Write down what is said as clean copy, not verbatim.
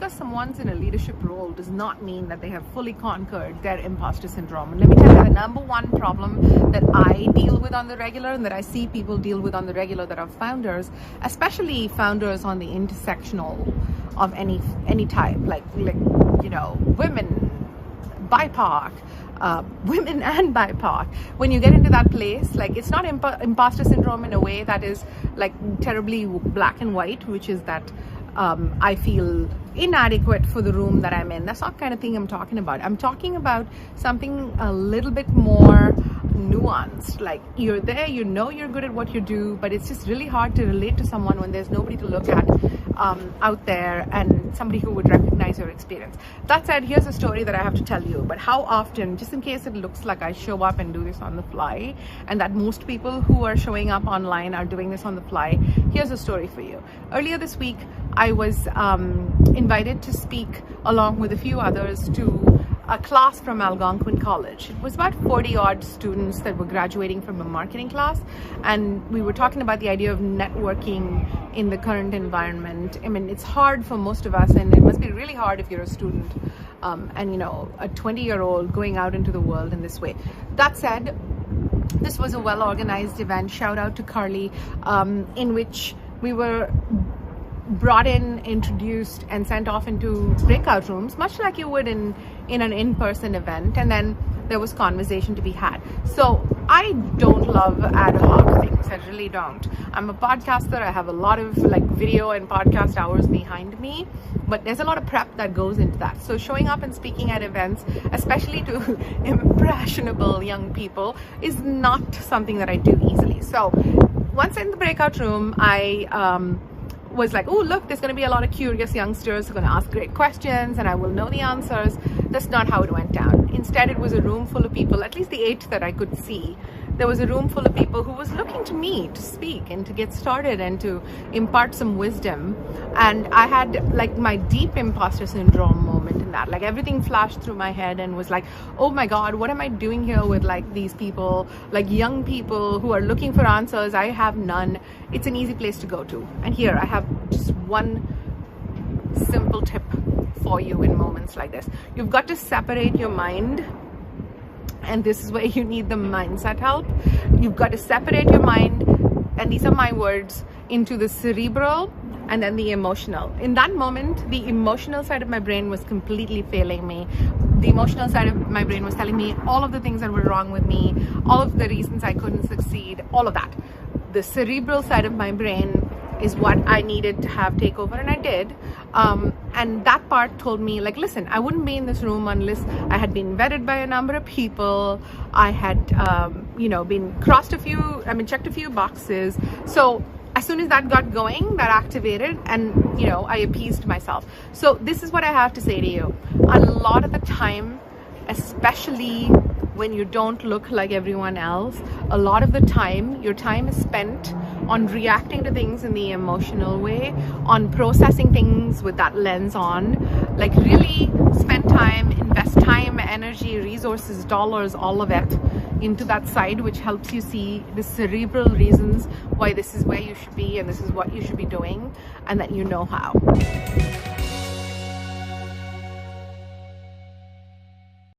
because someone's in a leadership role does not mean that they have fully conquered their imposter syndrome. And let me tell you, the number one problem that I deal with on the regular, and that I see people deal with on the regular that are founders, especially founders on the intersectional of any type, like you know, women, BIPOC, women and BIPOC. When you get into that place, like, it's not imposter syndrome in a way that is like terribly black and white, which is that I feel inadequate for the room that I'm in. That's not the kind of thing I'm talking about. I'm talking about something a little bit more nuanced. Like, you're there, you know you're good at what you do, but it's just really hard to relate to someone when there's nobody to look at out there, and somebody who would recognize your experience. That said, here's a story that I have to tell you. But how often, just in case it looks like I show up and do this on the fly, and that most people who are showing up online are doing this on the fly, here's a story for you. Earlier this week, I was invited to speak along with a few others to a class from Algonquin College. It was about 40 odd students that were graduating from a marketing class, and we were talking about the idea of networking in the current environment. I mean, it's hard for most of us, and it must be really hard if you're a student and, you know, a 20-year-old going out into the world in this way. That said, this was a well-organized event. Shout out to Carley, in which we were brought in, introduced, and sent off into breakout rooms, much like you would in an in-person event, and then there was conversation to be had. So I don't love ad hoc things. I really don't. I'm a podcaster. I have a lot of like video and podcast hours behind me, but there's a lot of prep that goes into that. So showing up and speaking at events, especially to impressionable young people, is not something that I do easily. So once in the breakout room, I was like, oh, look, there's going to be a lot of curious youngsters who are going to ask great questions and I will know the answers. That's not how it went down. Instead, it was a room full of people, at least the 8 that I could see. There was a room full of people who was looking to me to speak and to get started and to impart some wisdom. And I had like my deep imposter syndrome moment in that. Like, everything flashed through my head and was like, oh my God, what am I doing here with like these people, like young people who are looking for answers? I have none. It's an easy place to go to. And here I have just one simple tip for you in moments like this. You've got to separate your mind. And this is where you need the mindset help. You've got to separate your mind, and these are my words, into the cerebral and then the emotional. In that moment, the emotional side of my brain was completely failing me. The emotional side of my brain was telling me all of the things that were wrong with me, all of the reasons I couldn't succeed, all of that. The cerebral side of my brain is what I needed to have take over, and I did. And that part told me, like, listen, I wouldn't be in this room unless I had been vetted by a number of people. I had, you know, checked a few boxes. So as soon as that got going, that activated, and, you know, I appeased myself. So this is what I have to say to you. A lot of the time, especially when you don't look like everyone else, a lot of the time, your time is spent on reacting to things in the emotional way, on processing things with that lens on. Like, really spend time, invest time, energy, resources, dollars, all of it into that side, which helps you see the cerebral reasons why this is where you should be and this is what you should be doing, and that you know how.